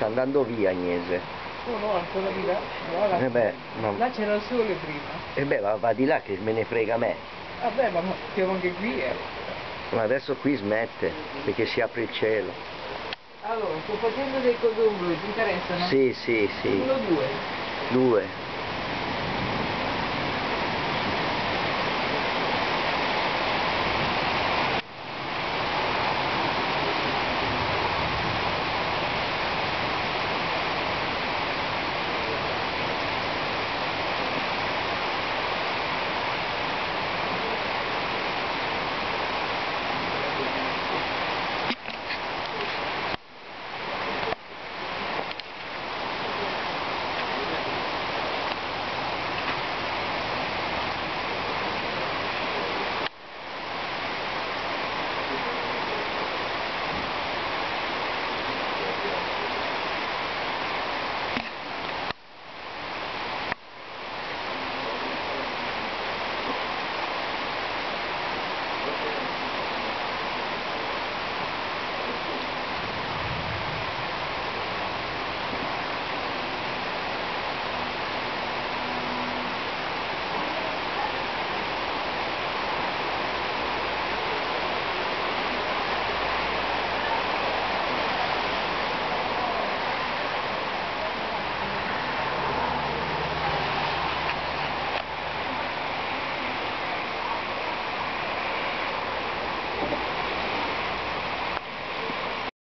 sta andando via Agnese. Oh no, ancora di là. No, là, là c'era il sole prima. Va di là che me ne frega a me. Vabbè, ma siamo anche qui, Ma adesso qui smette, perché si apre il cielo. Allora, sto facendo dei codongoli, ti interessano? Sì, sì, sì. Uno o due? Due.